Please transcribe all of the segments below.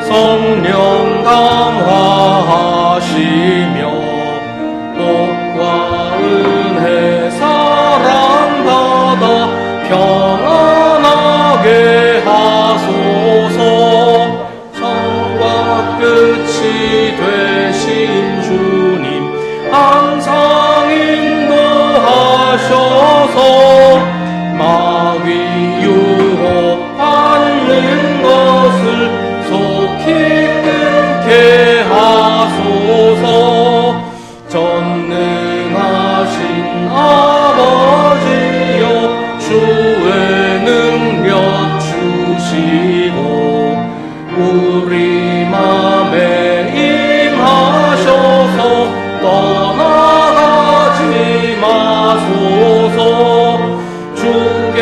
성령 강화하시며 복과 은혜 사랑받아 평안하게 하소서. 처음과 끝이 되신 주님 항상 인도하셔서 마귀 유혹하는 것을 속히 끊게 하소서. 전능하신 아버지여 주의 능력 주시고 우리 맘에 임하셔서 떠나가지 마소서. 주께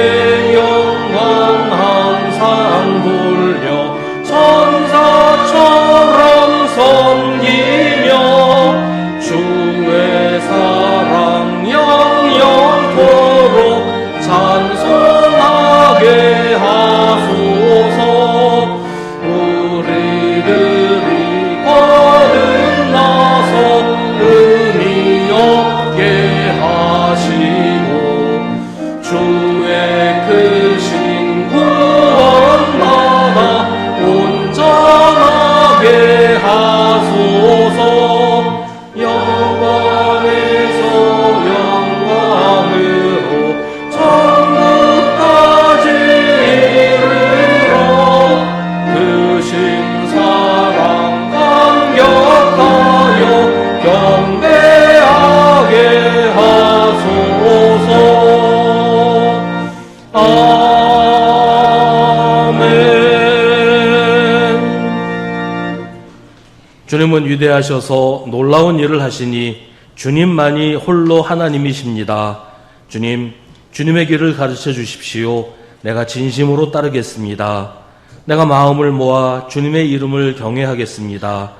영광 항상 돌려 천사처럼 섬기며 주의 사랑 영영토록 찬송하게 하소서. 우리들이 거듭나서 의미 없게 하시고 주의 크신 구원받아 온전하게 하소서. 영광에서 영광으로 천국까지 이르러 크신 사랑 감격하여 경배하게 하소서. 아멘. 주님은 위대하셔서 놀라운 일을 하시니 주님만이 홀로 하나님이십니다. 주님, 주님의 길을 가르쳐 주십시오. 내가 진심으로 따르겠습니다. 내가 마음을 모아 주님의 이름을 경외하겠습니다.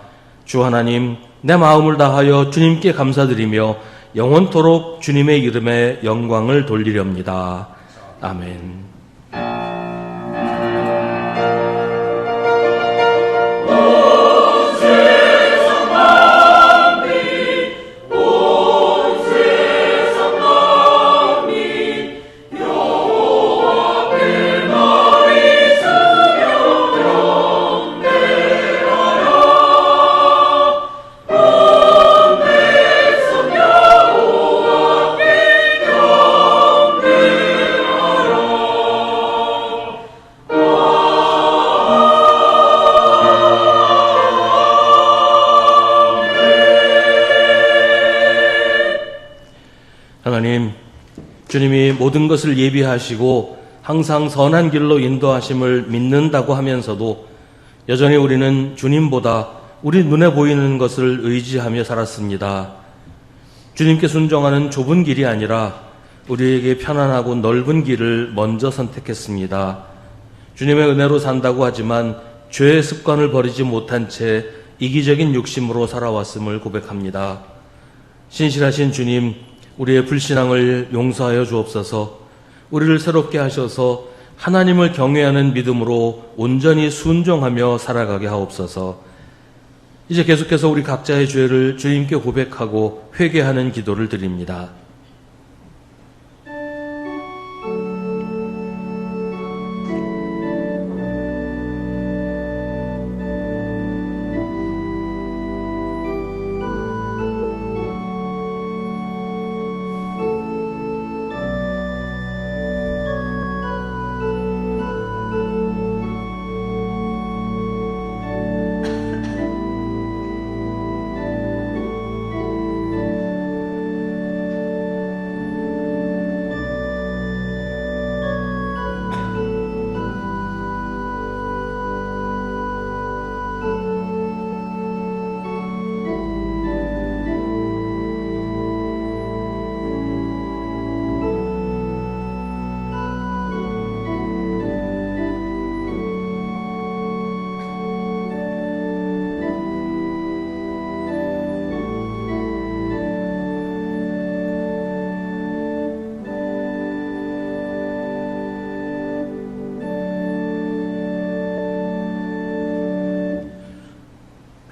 주 하나님, 내 마음을 다하여 주님께 감사드리며 영원토록 주님의 이름에 영광을 돌리렵니다. 아멘. 하나님, 주님이 모든 것을 예비하시고 항상 선한 길로 인도하심을 믿는다고 하면서도 여전히 우리는 주님보다 우리 눈에 보이는 것을 의지하며 살았습니다. 주님께 순종하는 좁은 길이 아니라 우리에게 편안하고 넓은 길을 먼저 선택했습니다. 주님의 은혜로 산다고 하지만 죄의 습관을 버리지 못한 채 이기적인 욕심으로 살아왔음을 고백합니다. 신실하신 주님, 우리의 불신앙을 용서하여 주옵소서. 우리를 새롭게 하셔서 하나님을 경외하는 믿음으로 온전히 순종하며 살아가게 하옵소서. 이제 계속해서 우리 각자의 죄를 주님께 고백하고 회개하는 기도를 드립니다.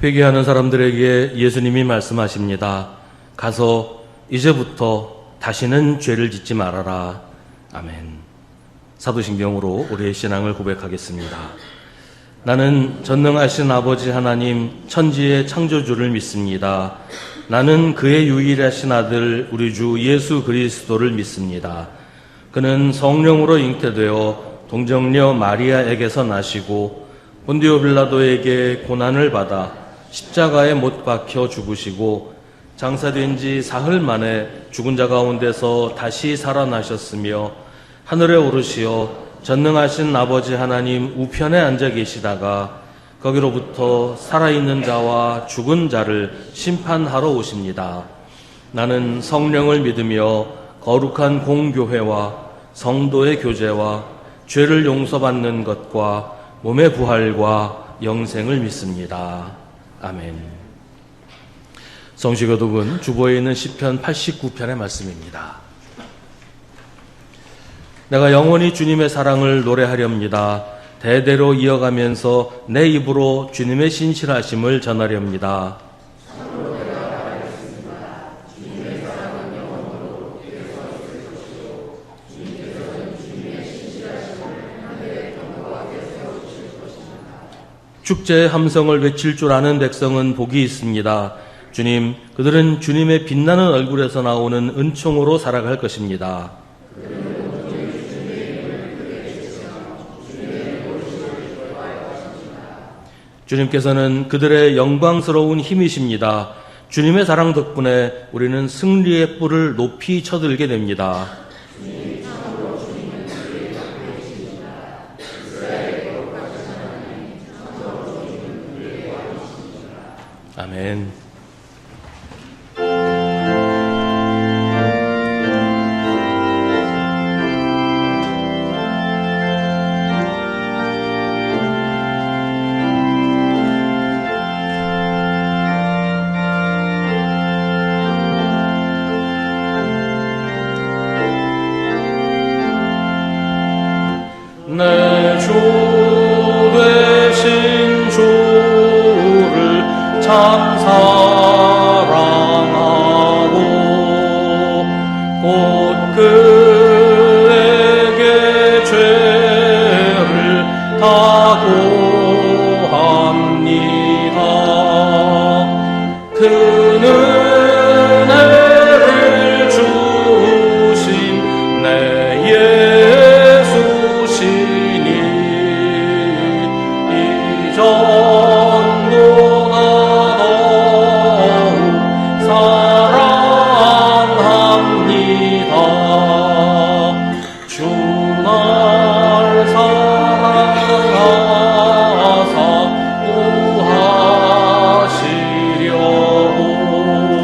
회개하는 사람들에게 예수님이 말씀하십니다. 가서 이제부터 다시는 죄를 짓지 말아라. 아멘. 사도신경으로 우리의 신앙을 고백하겠습니다. 나는 전능하신 아버지 하나님 천지의 창조주를 믿습니다. 나는 그의 유일하신 아들 우리 주 예수 그리스도를 믿습니다. 그는 성령으로 잉태되어 동정녀 마리아에게서 나시고 본디오 빌라도에게 고난을 받아 십자가에 못 박혀 죽으시고 장사된 지 사흘 만에 죽은 자 가운데서 다시 살아나셨으며 하늘에 오르시어 전능하신 아버지 하나님 우편에 앉아 계시다가 거기로부터 살아있는 자와 죽은 자를 심판하러 오십니다. 나는 성령을 믿으며 거룩한 공교회와 성도의 교제와 죄를 용서받는 것과 몸의 부활과 영생을 믿습니다. 아멘. 성시교독은 주보에 있는 시편 89편의 말씀입니다. 내가 영원히 주님의 사랑을 노래하렵니다. 대대로 이어가면서 내 입으로 주님의 신실하심을 전하렵니다. 축제의 함성을 외칠 줄 아는 백성은 복이 있습니다. 주님, 그들은 주님의 빛나는 얼굴에서 나오는 은총으로 살아갈 것입니다. 주님께서는 그들의 영광스러운 힘이십니다. 주님의 사랑 덕분에 우리는 승리의 뿔을 높이 쳐들게 됩니다. 아멘. 내 주 되신 주를 참 사랑하고 곧 그에게 죄를 다 고합니다. 그는 은혜를 주신 내 예수시니 이전보다 더욱 사랑합니다. 주 날 사랑하사 구하시려고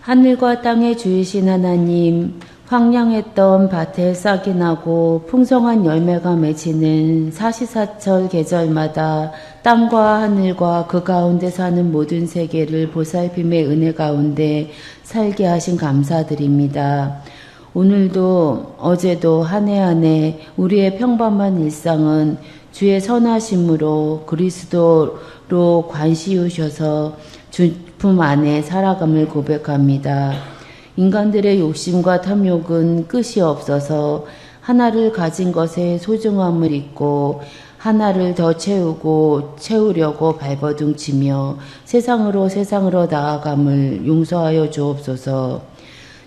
하늘과 땅의 주이신 하나님, 황량했던 밭에 싹이 나고 풍성한 열매가 맺히는 사시사철 계절마다 땅과 하늘과 그 가운데 사는 모든 세계를 보살핌의 은혜 가운데 살게 하신 감사드립니다. 오늘도 어제도 한 해 한 해 우리의 평범한 일상은 주의 선하심으로 그리스도로 관시우셔서 주품 안에 살아감을 고백합니다. 인간들의 욕심과 탐욕은 끝이 없어서 하나를 가진 것에 소중함을 잊고 하나를 더 채우려고 발버둥치며 세상으로 나아감을 용서하여 주옵소서.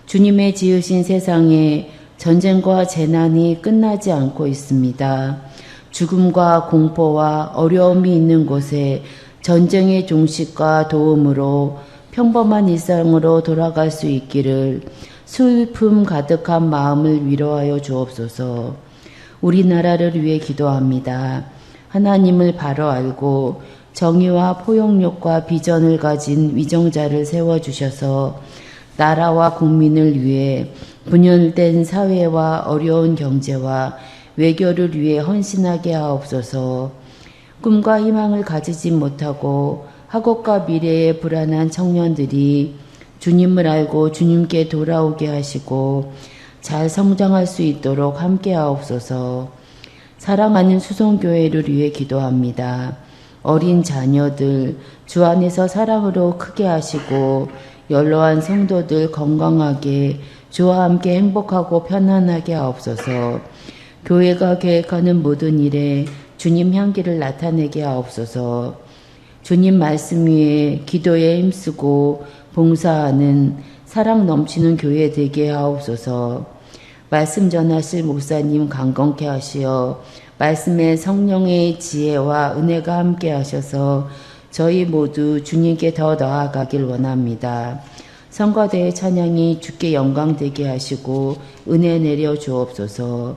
주님의 지으신 세상에 전쟁과 재난이 끝나지 않고 있습니다. 죽음과 공포와 어려움이 있는 곳에 전쟁의 종식과 도움으로 평범한 일상으로 돌아갈 수 있기를 슬픔 가득한 마음을 위로하여 주옵소서. 우리나라를 위해 기도합니다. 하나님을 바로 알고 정의와 포용력과 비전을 가진 위정자를 세워주셔서 나라와 국민을 위해 분열된 사회와 어려운 경제와 외교를 위해 헌신하게 하옵소서. 꿈과 희망을 가지지 못하고 학업과 미래에 불안한 청년들이 주님을 알고 주님께 돌아오게 하시고 잘 성장할 수 있도록 함께 하옵소서. 사랑하는 수송교회를 위해 기도합니다. 어린 자녀들 주 안에서 사랑으로 크게 하시고 연로한 성도들 건강하게 주와 함께 행복하고 편안하게 하옵소서. 교회가 계획하는 모든 일에 주님 향기를 나타내게 하옵소서. 주님 말씀 위에 기도에 힘쓰고 봉사하는 사랑 넘치는 교회 되게 하옵소서. 말씀 전하실 목사님 강건케 하시어 말씀에 성령의 지혜와 은혜가 함께 하셔서 저희 모두 주님께 더 나아가길 원합니다. 성가대의 찬양이 주께 영광되게 하시고 은혜 내려 주옵소서.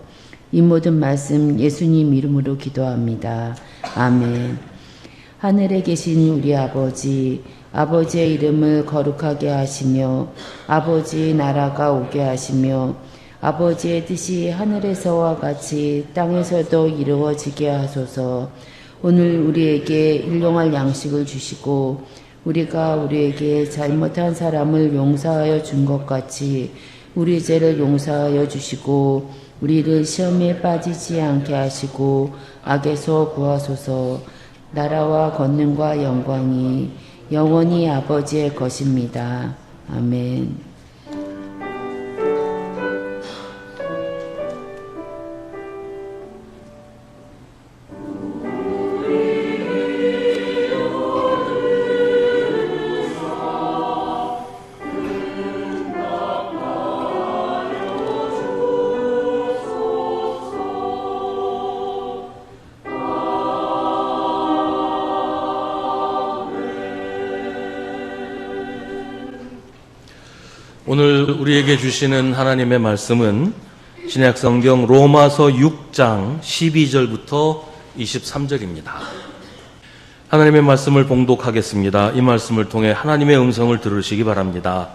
이 모든 말씀 예수님 이름으로 기도합니다. 아멘. 하늘에 계신 우리 아버지, 아버지의 이름을 거룩하게 하시며 아버지의 나라가 오게 하시며 아버지의 뜻이 하늘에서와 같이 땅에서도 이루어지게 하소서. 오늘 우리에게 일용할 양식을 주시고 우리가 우리에게 잘못한 사람을 용서하여 준 것 같이 우리 죄를 용서하여 주시고 우리를 시험에 빠지지 않게 하시고 악에서 구하소서. 나라와 권능과 영광이 영원히 아버지의 것입니다. 아멘. 오늘 우리에게 주시는 하나님의 말씀은 신약 성경 로마서 6장 12절부터 23절입니다. 하나님의 말씀을 봉독하겠습니다. 이 말씀을 통해 하나님의 음성을 들으시기 바랍니다.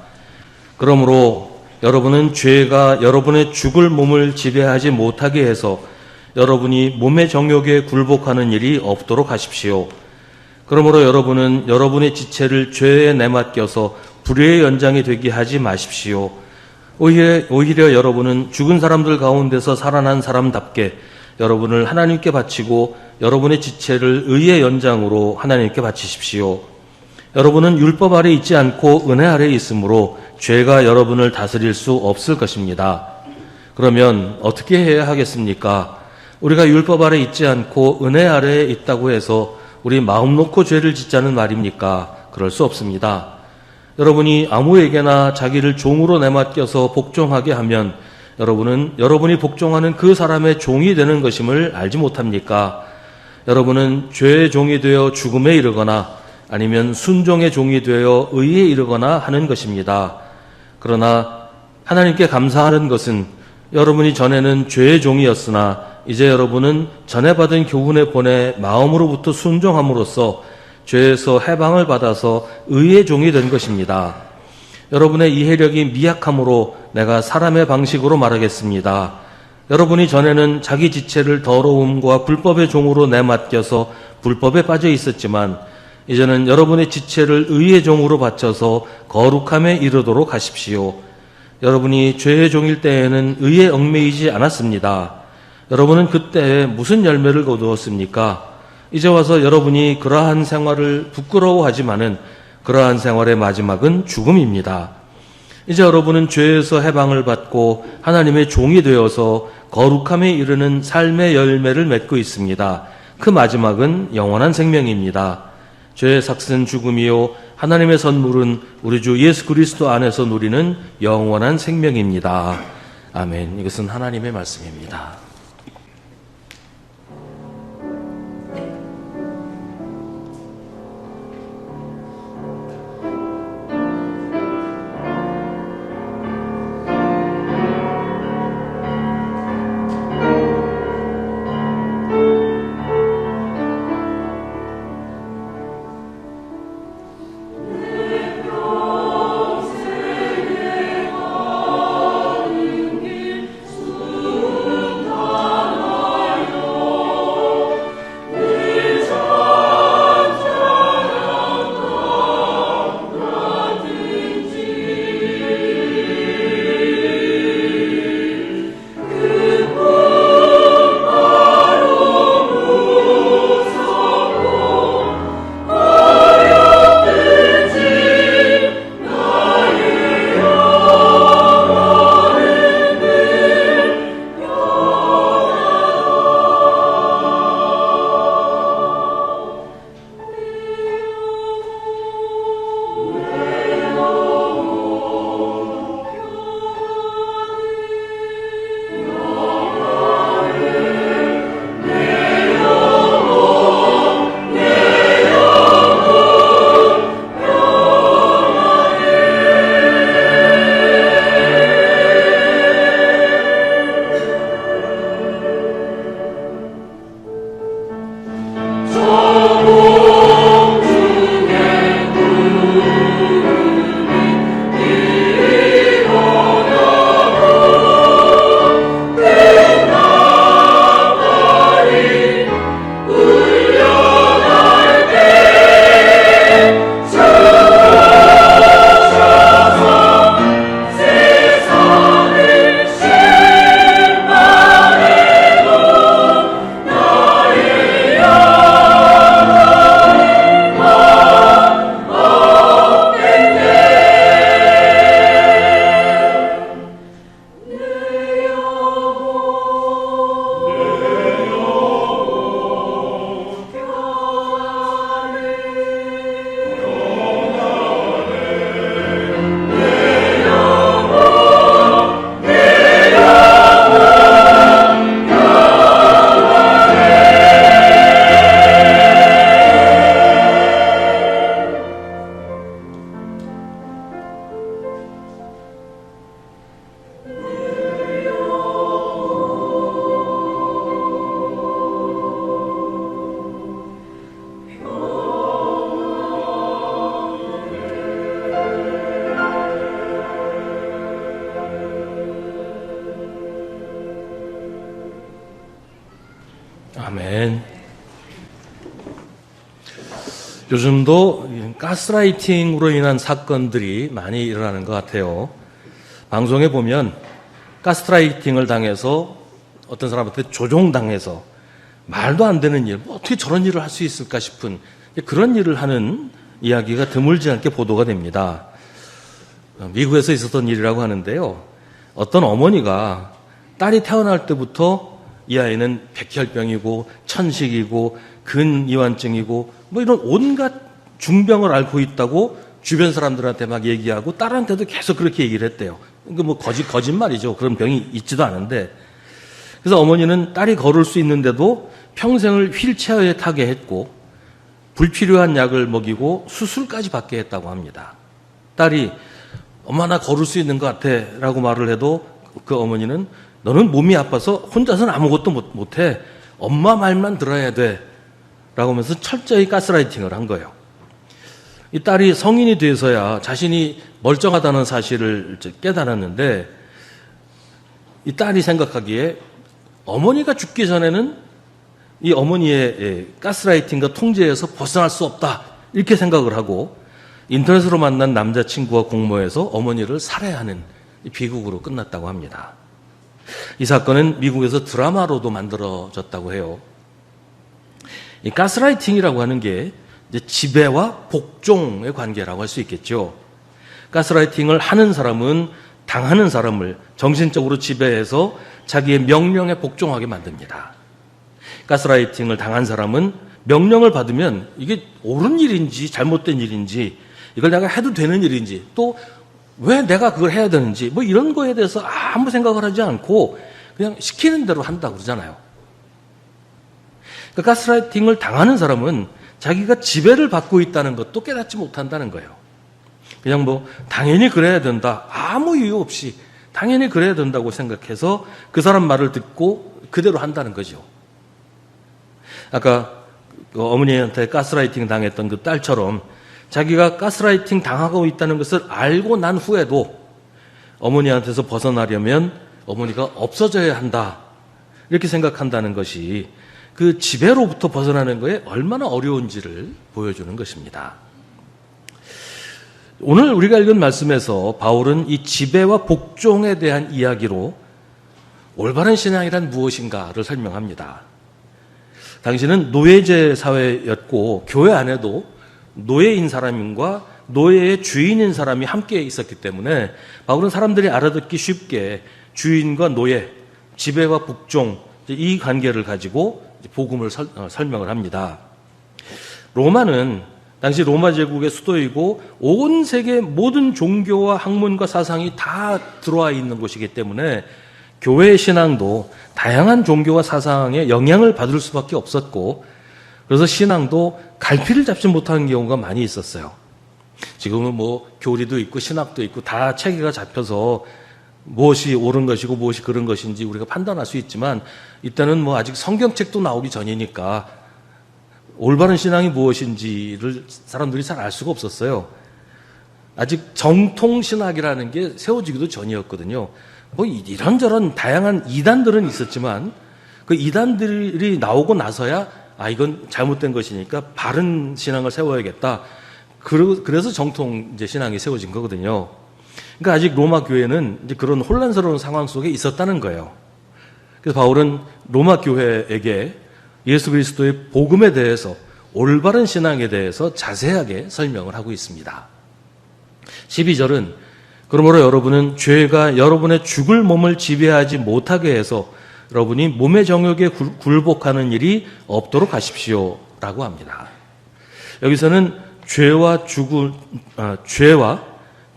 그러므로 여러분은 죄가 여러분의 죽을 몸을 지배하지 못하게 해서 여러분이 몸의 정욕에 굴복하는 일이 없도록 하십시오. 그러므로 여러분은 여러분의 지체를 죄에 내맡겨서 불의의 연장이 되게 하지 마십시오. 오히려 여러분은 죽은 사람들 가운데서 살아난 사람답게 여러분을 하나님께 바치고 여러분의 지체를 의의 연장으로 하나님께 바치십시오. 여러분은 율법 아래 있지 않고 은혜 아래 있으므로 죄가 여러분을 다스릴 수 없을 것입니다. 그러면 어떻게 해야 하겠습니까? 우리가 율법 아래 있지 않고 은혜 아래에 있다고 해서 우리 마음 놓고 죄를 짓자는 말입니까? 그럴 수 없습니다. 여러분이 아무에게나 자기를 종으로 내맡겨서 복종하게 하면 여러분은 여러분이 복종하는 그 사람의 종이 되는 것임을 알지 못합니까? 여러분은 죄의 종이 되어 죽음에 이르거나 아니면 순종의 종이 되어 의에 이르거나 하는 것입니다. 그러나 하나님께 감사하는 것은 여러분이 전에는 죄의 종이었으나 이제 여러분은 전에 받은 교훈의 본에 마음으로부터 순종함으로써 죄에서 해방을 받아서 의의 종이 된 것입니다. 여러분의 이해력이 미약함으로 내가 사람의 방식으로 말하겠습니다. 여러분이 전에는 자기 지체를 더러움과 불법의 종으로 내맡겨서 불법에 빠져 있었지만 이제는 여러분의 지체를 의의 종으로 바쳐서 거룩함에 이르도록 하십시오. 여러분이 죄의 종일 때에는 의에 얽매이지 않았습니다. 여러분은 그때 무슨 열매를 거두었습니까? 이제 와서 여러분이 그러한 생활을 부끄러워하지만은 그러한 생활의 마지막은 죽음입니다. 이제 여러분은 죄에서 해방을 받고 하나님의 종이 되어서 거룩함에 이르는 삶의 열매를 맺고 있습니다. 그 마지막은 영원한 생명입니다. 죄의 삭은 죽음이요 하나님의 선물은 우리 주 예수 그리스도 안에서 누리는 영원한 생명입니다. 아멘. 이것은 하나님의 말씀입니다. 아멘. 요즘도 가스라이팅으로 인한 사건들이 많이 일어나는 것 같아요. 방송에 보면 가스라이팅을 당해서 어떤 사람한테 조종당해서 말도 안 되는 일, 뭐 어떻게 저런 일을 할 수 있을까 싶은 그런 일을 하는 이야기가 드물지 않게 보도가 됩니다. 미국에서 있었던 일이라고 하는데요. 어떤 어머니가 딸이 태어날 때부터 이 아이는 백혈병이고 천식이고 근이완증이고 뭐 이런 온갖 중병을 앓고 있다고 주변 사람들한테 막 얘기하고 딸한테도 계속 그렇게 얘기를 했대요. 그러니까 뭐 거짓말이죠. 그런 병이 있지도 않은데. 그래서 어머니는 딸이 걸을 수 있는데도 평생을 휠체어에 타게 했고 불필요한 약을 먹이고 수술까지 받게 했다고 합니다. 딸이 엄마 나 걸을 수 있는 것 같아 라고 말을 해도 그 어머니는 너는 몸이 아파서 혼자서는 아무것도 못해. 엄마 말만 들어야 돼 라고 하면서 철저히 가스라이팅을 한 거예요. 이 딸이 성인이 돼서야 자신이 멀쩡하다는 사실을 깨달았는데, 이 딸이 생각하기에 어머니가 죽기 전에는 이 어머니의 가스라이팅과 통제에서 벗어날 수 없다, 이렇게 생각을 하고 인터넷으로 만난 남자친구와 공모해서 어머니를 살해하는 비극으로 끝났다고 합니다. 이 사건은 미국에서 드라마로도 만들어졌다고 해요. 이 가스라이팅이라고 하는 게 이제 지배와 복종의 관계라고 할 수 있겠죠. 가스라이팅을 하는 사람은 당하는 사람을 정신적으로 지배해서 자기의 명령에 복종하게 만듭니다. 가스라이팅을 당한 사람은 명령을 받으면 이게 옳은 일인지 잘못된 일인지, 이걸 내가 해도 되는 일인지, 또 왜 내가 그걸 해야 되는지, 뭐 이런 거에 대해서 아무 생각을 하지 않고 그냥 시키는 대로 한다고 그러잖아요. 그러니까 가스라이팅을 당하는 사람은 자기가 지배를 받고 있다는 것도 깨닫지 못한다는 거예요. 그냥 뭐 당연히 그래야 된다, 아무 이유 없이 당연히 그래야 된다고 생각해서 그 사람 말을 듣고 그대로 한다는 거죠. 아까 그 어머니한테 가스라이팅 당했던 그 딸처럼 자기가 가스라이팅 당하고 있다는 것을 알고 난 후에도 어머니한테서 벗어나려면 어머니가 없어져야 한다, 이렇게 생각한다는 것이 그 지배로부터 벗어나는 것에 얼마나 어려운지를 보여주는 것입니다. 오늘 우리가 읽은 말씀에서 바울은 이 지배와 복종에 대한 이야기로 올바른 신앙이란 무엇인가를 설명합니다. 당시는 노예제 사회였고 교회 안에도 노예인 사람과 노예의 주인인 사람이 함께 있었기 때문에 바울은 사람들이 알아듣기 쉽게 주인과 노예, 지배와 복종, 이 관계를 가지고 복음을 설명을 합니다. 로마는 당시 로마 제국의 수도이고 온 세계 모든 종교와 학문과 사상이 다 들어와 있는 곳이기 때문에 교회의 신앙도 다양한 종교와 사상에 영향을 받을 수밖에 없었고, 그래서 신앙도 갈피를 잡지 못하는 경우가 많이 있었어요. 지금은 뭐 교리도 있고 신학도 있고 다 체계가 잡혀서 무엇이 옳은 것이고 무엇이 그른 것인지 우리가 판단할 수 있지만, 이때는 뭐 아직 성경책도 나오기 전이니까 올바른 신앙이 무엇인지를 사람들이 잘 알 수가 없었어요. 아직 정통신학이라는 게 세워지기도 전이었거든요. 뭐 이런저런 다양한 이단들은 있었지만 그 이단들이 나오고 나서야 이건 잘못된 것이니까 바른 신앙을 세워야겠다, 그래서 정통 이제 신앙이 세워진 거거든요. 그러니까 아직 로마 교회는 이제 그런 혼란스러운 상황 속에 있었다는 거예요. 그래서 바울은 로마 교회에게 예수 그리스도의 복음에 대해서, 올바른 신앙에 대해서 자세하게 설명을 하고 있습니다. 12절은 그러므로 여러분은 죄가 여러분의 죽을 몸을 지배하지 못하게 해서 여러분이 몸의 정욕에 굴복하는 일이 없도록 하십시오 라고 합니다. 여기서는 죄와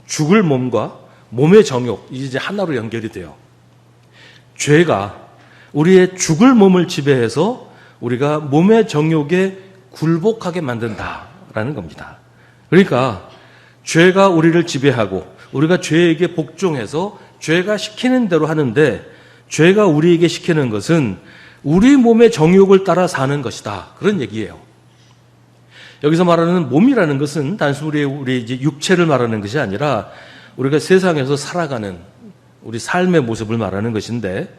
죽을 몸과 몸의 정욕, 이제 하나로 연결이 돼요. 죄가 우리의 죽을 몸을 지배해서 우리가 몸의 정욕에 굴복하게 만든다라는 겁니다. 그러니까 죄가 우리를 지배하고 우리가 죄에게 복종해서 죄가 시키는 대로 하는데, 죄가 우리에게 시키는 것은 우리 몸의 정욕을 따라 사는 것이다, 그런 얘기예요. 여기서 말하는 몸이라는 것은 단순히 우리 이제 육체를 말하는 것이 아니라 우리가 세상에서 살아가는 우리 삶의 모습을 말하는 것인데,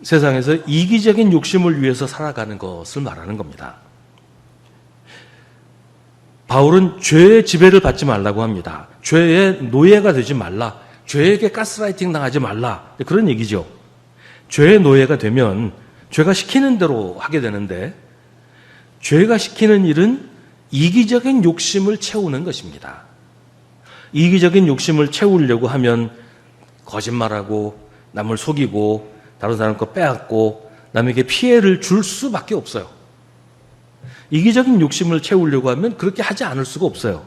세상에서 이기적인 욕심을 위해서 살아가는 것을 말하는 겁니다. 바울은 죄의 지배를 받지 말라고 합니다. 죄의 노예가 되지 말라, 죄에게 가스라이팅 당하지 말라, 그런 얘기죠. 죄의 노예가 되면 죄가 시키는 대로 하게 되는데, 죄가 시키는 일은 이기적인 욕심을 채우는 것입니다. 이기적인 욕심을 채우려고 하면 거짓말하고 남을 속이고 다른 사람 거 빼앗고 남에게 피해를 줄 수밖에 없어요. 이기적인 욕심을 채우려고 하면 그렇게 하지 않을 수가 없어요.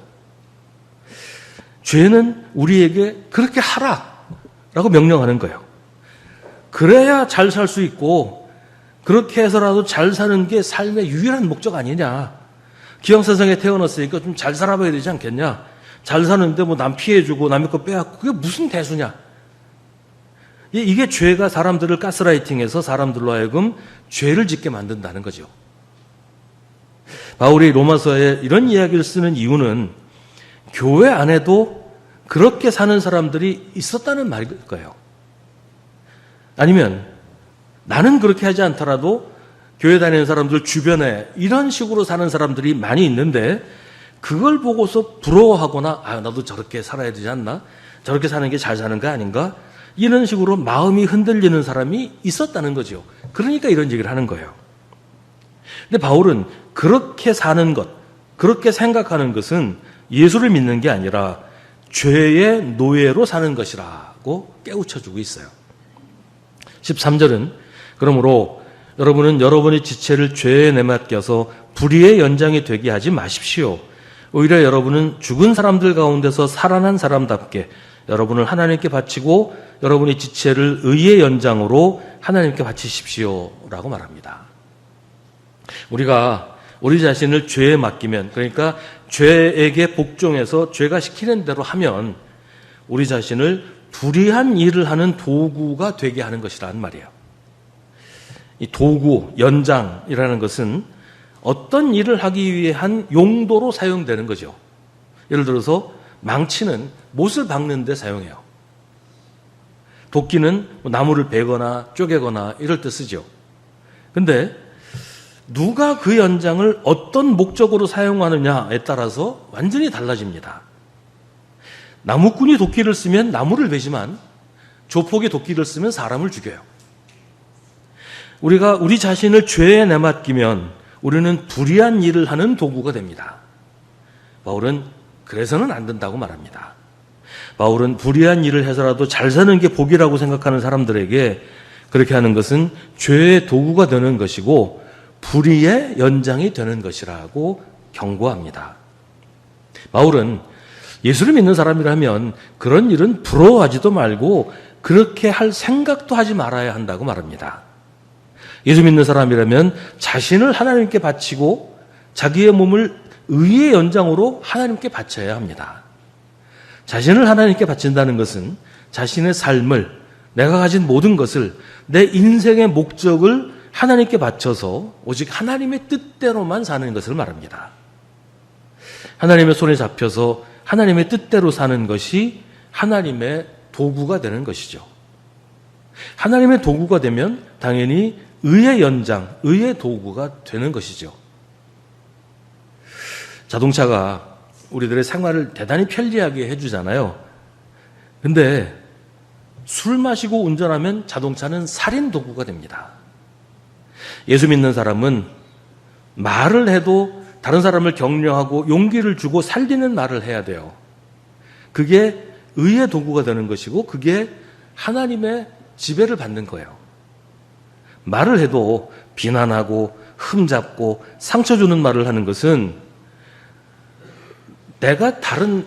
죄는 우리에게 그렇게 하라라고 명령하는 거예요. 그래야 잘 살 수 있고 그렇게 해서라도 잘 사는 게 삶의 유일한 목적 아니냐. 기왕 세상에 태어났으니까 좀 잘 살아봐야 되지 않겠냐. 잘 사는데 뭐 남 피해주고 남의 거 빼앗고 그게 무슨 대수냐. 이게 죄가 사람들을 가스라이팅해서 사람들로 하여금 죄를 짓게 만든다는 거죠. 바울이 로마서에 이런 이야기를 쓰는 이유는 교회 안에도 그렇게 사는 사람들이 있었다는 말일 거예요. 아니면 나는 그렇게 하지 않더라도 교회 다니는 사람들 주변에 이런 식으로 사는 사람들이 많이 있는데 그걸 보고서 부러워하거나 나도 저렇게 살아야 되지 않나? 저렇게 사는 게 잘 사는 거 아닌가? 이런 식으로 마음이 흔들리는 사람이 있었다는 거죠. 그러니까 이런 얘기를 하는 거예요. 근데 바울은 그렇게 사는 것, 그렇게 생각하는 것은 예수를 믿는 게 아니라 죄의 노예로 사는 것이라고 깨우쳐주고 있어요. 13절은 그러므로 여러분은 여러분의 지체를 죄에 내맡겨서 불의의 연장이 되게 하지 마십시오. 오히려 여러분은 죽은 사람들 가운데서 살아난 사람답게 여러분을 하나님께 바치고 여러분의 지체를 의의 연장으로 하나님께 바치십시오 라고 말합니다. 우리가 우리 자신을 죄에 맡기면, 그러니까 죄에게 복종해서 죄가 시키는 대로 하면 우리 자신을 불의한 일을 하는 도구가 되게 하는 것이란 말이에요. 이 도구, 연장이라는 것은 어떤 일을 하기 위한 용도로 사용되는 거죠. 예를 들어서 망치는 못을 박는 데 사용해요. 도끼는 나무를 베거나 쪼개거나 이럴 때 쓰죠. 근데 누가 그 연장을 어떤 목적으로 사용하느냐에 따라서 완전히 달라집니다. 나무꾼이 도끼를 쓰면 나무를 베지만 조폭이 도끼를 쓰면 사람을 죽여요. 우리가 우리 자신을 죄에 내맡기면 우리는 불의한 일을 하는 도구가 됩니다. 바울은 그래서는 안 된다고 말합니다. 바울은 불의한 일을 해서라도 잘 사는 게 복이라고 생각하는 사람들에게 그렇게 하는 것은 죄의 도구가 되는 것이고 불의의 연장이 되는 것이라고 경고합니다. 바울은 예수를 믿는 사람이라면 그런 일은 부러워하지도 말고 그렇게 할 생각도 하지 말아야 한다고 말합니다. 예수 믿는 사람이라면 자신을 하나님께 바치고 자기의 몸을 의의 연장으로 하나님께 바쳐야 합니다. 자신을 하나님께 바친다는 것은 자신의 삶을, 내가 가진 모든 것을, 내 인생의 목적을 하나님께 바쳐서 오직 하나님의 뜻대로만 사는 것을 말합니다. 하나님의 손에 잡혀서 하나님의 뜻대로 사는 것이 하나님의 도구가 되는 것이죠. 하나님의 도구가 되면 당연히 의의 연장, 의의 도구가 되는 것이죠. 자동차가 우리들의 생활을 대단히 편리하게 해주잖아요. 근데 술 마시고 운전하면 자동차는 살인 도구가 됩니다. 예수 믿는 사람은 말을 해도 다른 사람을 격려하고 용기를 주고 살리는 말을 해야 돼요. 그게 의의 도구가 되는 것이고 그게 하나님의 지배를 받는 거예요. 말을 해도 비난하고 흠잡고 상처 주는 말을 하는 것은 내가 다른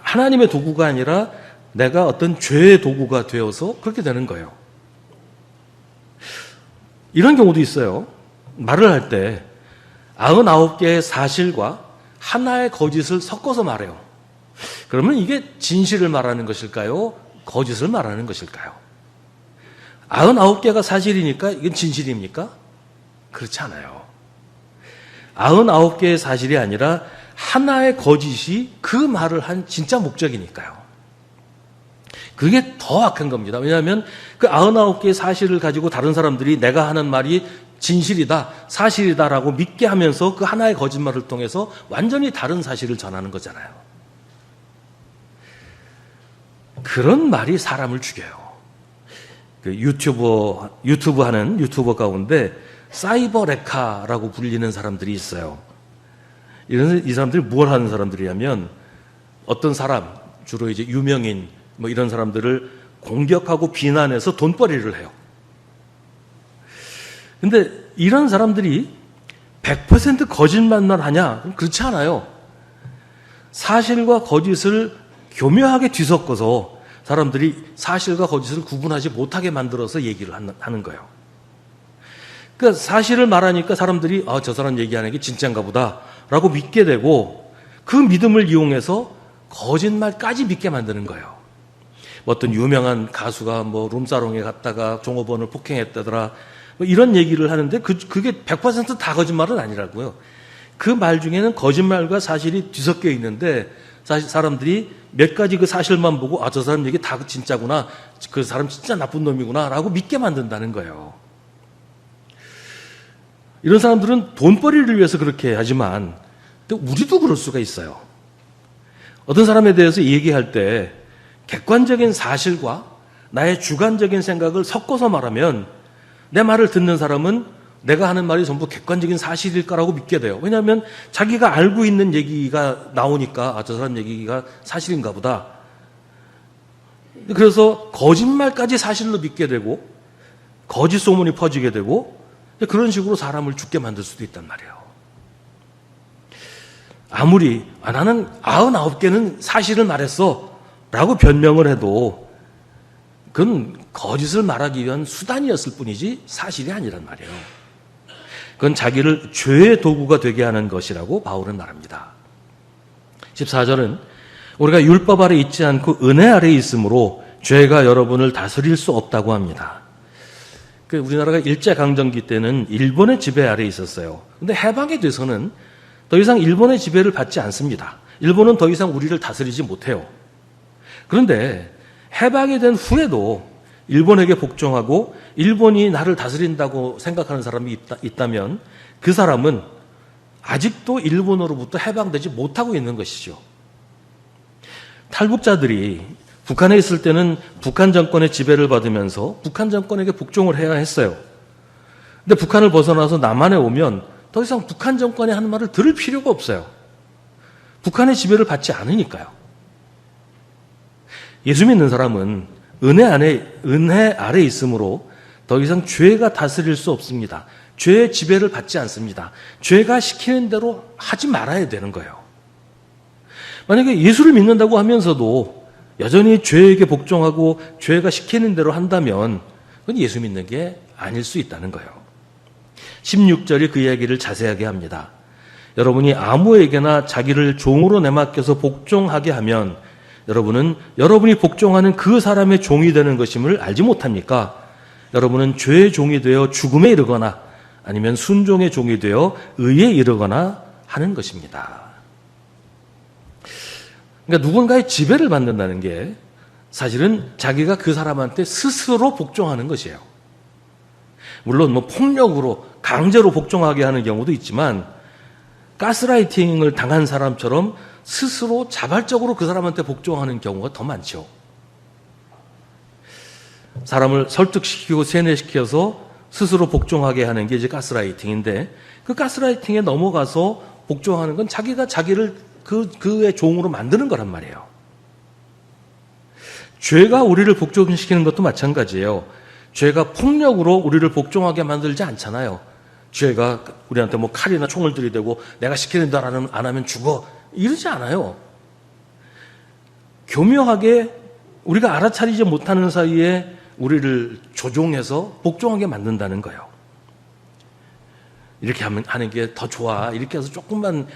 하나님의 도구가 아니라 내가 어떤 죄의 도구가 되어서 그렇게 되는 거예요. 이런 경우도 있어요. 말을 할 때 99개의 사실과 하나의 거짓을 섞어서 말해요. 그러면 이게 진실을 말하는 것일까요? 거짓을 말하는 것일까요? 99개가 사실이니까 이건 진실입니까? 그렇지 않아요. 99개의 사실이 아니라 하나의 거짓이 그 말을 한 진짜 목적이니까요. 그게 더 악한 겁니다. 왜냐하면 그 99개의 사실을 가지고 다른 사람들이 내가 하는 말이 진실이다, 사실이다라고 믿게 하면서 그 하나의 거짓말을 통해서 완전히 다른 사실을 전하는 거잖아요. 그런 말이 사람을 죽여요. 그 유튜브 하는 유튜버 가운데 사이버 레카라고 불리는 사람들이 있어요. 이 사람들이 뭘 하는 사람들이냐면 어떤 사람, 주로 이제 유명인 이런 사람들을 공격하고 비난해서 돈벌이를 해요. 근데 이런 사람들이 100% 거짓말만 하냐? 그렇지 않아요. 사실과 거짓을 교묘하게 뒤섞어서 사람들이 사실과 거짓을 구분하지 못하게 만들어서 얘기를 하는 거예요. 그러니까 사실을 말하니까 사람들이 저 사람 얘기하는 게 진짜인가 보다 라고 믿게 되고 그 믿음을 이용해서 거짓말까지 믿게 만드는 거예요. 어떤 유명한 가수가 룸사롱에 갔다가 종업원을 폭행했다더라 이런 얘기를 하는데 그게 100% 다 거짓말은 아니라고요. 그 말 중에는 거짓말과 사실이 뒤섞여 있는데 사실 사람들이 몇 가지 그 사실만 보고 저 사람 얘기 다 진짜구나, 그 사람 진짜 나쁜 놈이구나 라고 믿게 만든다는 거예요. 이런 사람들은 돈벌이를 위해서 그렇게 하지만 또 우리도 그럴 수가 있어요. 어떤 사람에 대해서 얘기할 때 객관적인 사실과 나의 주관적인 생각을 섞어서 말하면 내 말을 듣는 사람은 내가 하는 말이 전부 객관적인 사실일까라고 믿게 돼요. 왜냐하면 자기가 알고 있는 얘기가 나오니까 저 사람 얘기가 사실인가 보다. 그래서 거짓말까지 사실로 믿게 되고 거짓 소문이 퍼지게 되고 그런 식으로 사람을 죽게 만들 수도 있단 말이에요. 아무리 나는 99개는 사실을 말했어 라고 변명을 해도 그건 거짓을 말하기 위한 수단이었을 뿐이지 사실이 아니란 말이에요. 그건 자기를 죄의 도구가 되게 하는 것이라고 바울은 말합니다. 14절은 우리가 율법 아래 있지 않고 은혜 아래 있으므로 죄가 여러분을 다스릴 수 없다고 합니다. 우리나라가 일제강점기 때는 일본의 지배 아래 있었어요. 그런데 해방이 돼서는 더 이상 일본의 지배를 받지 않습니다. 일본은 더 이상 우리를 다스리지 못해요. 그런데 해방이 된 후에도 일본에게 복종하고 일본이 나를 다스린다고 생각하는 사람이 있다면 그 사람은 아직도 일본으로부터 해방되지 못하고 있는 것이죠. 탈북자들이 북한에 있을 때는 북한 정권의 지배를 받으면서 북한 정권에게 복종을 해야 했어요. 근데 북한을 벗어나서 남한에 오면 더 이상 북한 정권이 하는 말을 들을 필요가 없어요. 북한의 지배를 받지 않으니까요. 예수 믿는 사람은 은혜 아래 있으므로 더 이상 죄가 다스릴 수 없습니다. 죄의 지배를 받지 않습니다. 죄가 시키는 대로 하지 말아야 되는 거예요. 만약에 예수를 믿는다고 하면서도 여전히 죄에게 복종하고 죄가 시키는 대로 한다면 그건 예수 믿는 게 아닐 수 있다는 거예요. 16절이 그 이야기를 자세하게 합니다. 여러분이 아무에게나 자기를 종으로 내맡겨서 복종하게 하면 여러분은 여러분이 복종하는 그 사람의 종이 되는 것임을 알지 못합니까? 여러분은 죄의 종이 되어 죽음에 이르거나 아니면 순종의 종이 되어 의에 이르거나 하는 것입니다. 그러니까 누군가의 지배를 받는다는 게 사실은 자기가 그 사람한테 스스로 복종하는 것이에요. 물론 폭력으로 강제로 복종하게 하는 경우도 있지만 가스라이팅을 당한 사람처럼 스스로 자발적으로 그 사람한테 복종하는 경우가 더 많죠. 사람을 설득시키고 세뇌시켜서 스스로 복종하게 하는 게 이제 가스라이팅인데 그 가스라이팅에 넘어가서 복종하는 건 자기가 자기를 그의 종으로 만드는 거란 말이에요. 죄가 우리를 복종시키는 것도 마찬가지예요. 죄가 폭력으로 우리를 복종하게 만들지 않잖아요. 죄가 우리한테 칼이나 총을 들이대고 내가 시키는 대로 안 하면 죽어 이러지 않아요. 교묘하게 우리가 알아차리지 못하는 사이에 우리를 조종해서 복종하게 만든다는 거예요. 이렇게 하는 게 더 좋아. 이렇게 해서 조금만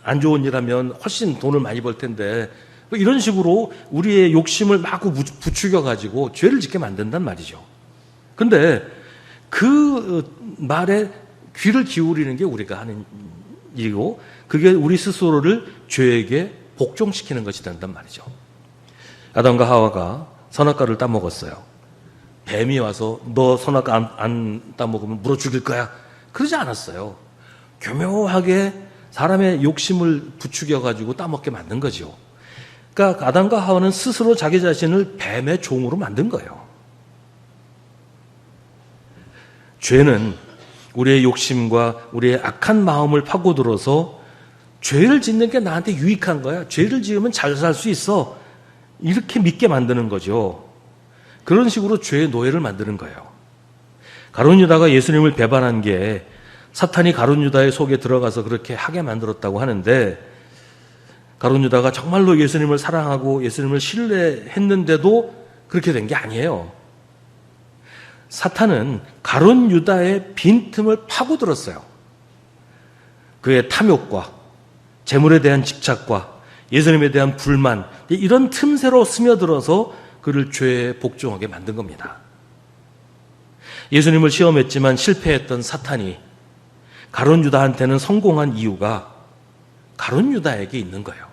안 좋은 일 하면 훨씬 돈을 많이 벌 텐데 이런 식으로 우리의 욕심을 마구 부추겨가지고 죄를 짓게 만든단 말이죠. 근데 그 말에 귀를 기울이는 게 우리가 하는 일이고 그게 우리 스스로를 죄에게 복종시키는 것이 된단 말이죠. 아담과 하와가 선악과를 따먹었어요. 뱀이 와서 너 선악과 안 따먹으면 물어 죽일 거야. 그러지 않았어요. 교묘하게 사람의 욕심을 부추겨가지고 따먹게 만든 거죠. 그러니까 아담과 하와는 스스로 자기 자신을 뱀의 종으로 만든 거예요. 죄는 우리의 욕심과 우리의 악한 마음을 파고들어서 죄를 짓는 게 나한테 유익한 거야. 죄를 지으면 잘 살 수 있어. 이렇게 믿게 만드는 거죠. 그런 식으로 죄의 노예를 만드는 거예요. 가룟 유다가 예수님을 배반한 게 사탄이 가룟 유다의 속에 들어가서 그렇게 하게 만들었다고 하는데 가룟 유다가 정말로 예수님을 사랑하고 예수님을 신뢰했는데도 그렇게 된 게 아니에요. 사탄은 가룟 유다의 빈틈을 파고들었어요. 그의 탐욕과 재물에 대한 집착과 예수님에 대한 불만 이런 틈새로 스며들어서 그를 죄에 복종하게 만든 겁니다. 예수님을 시험했지만 실패했던 사탄이 가룟 유다한테는 성공한 이유가 가룟 유다에게 있는 거예요.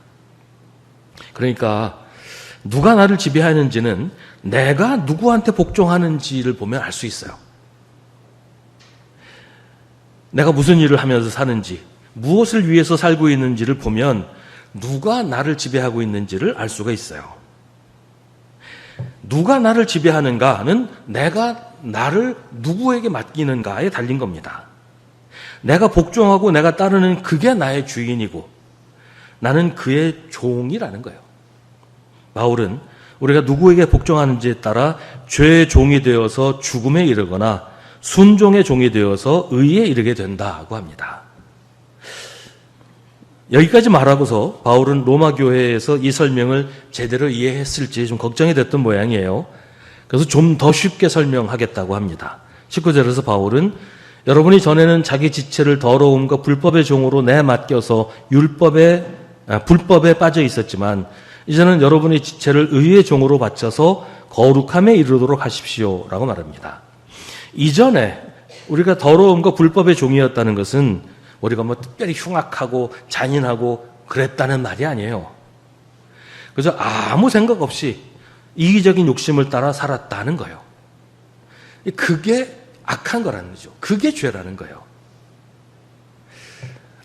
그러니까 누가 나를 지배하는지는 내가 누구한테 복종하는지를 보면 알 수 있어요. 내가 무슨 일을 하면서 사는지, 무엇을 위해서 살고 있는지를 보면 누가 나를 지배하고 있는지를 알 수가 있어요. 누가 나를 지배하는가는 내가 나를 누구에게 맡기는가에 달린 겁니다. 내가 복종하고 내가 따르는 그게 나의 주인이고 나는 그의 종이라는 거예요. 바울은 우리가 누구에게 복종하는지에 따라 죄의 종이 되어서 죽음에 이르거나 순종의 종이 되어서 의에 이르게 된다고 합니다. 여기까지 말하고서 바울은 로마 교회에서 이 설명을 제대로 이해했을지 좀 걱정이 됐던 모양이에요. 그래서 좀 더 쉽게 설명하겠다고 합니다. 19절에서 바울은 여러분이 전에는 자기 지체를 더러움과 불법의 종으로 내맡겨서 불법에 빠져 있었지만 이제는 여러분의 지체를 의의 종으로 바쳐서 거룩함에 이르도록 하십시오라고 말합니다. 이전에 우리가 더러움과 불법의 종이었다는 것은 우리가 뭐 특별히 흉악하고 잔인하고 그랬다는 말이 아니에요. 그래서 아무 생각 없이 이기적인 욕심을 따라 살았다는 거예요. 그게 악한 거라는 거죠. 그게 죄라는 거예요.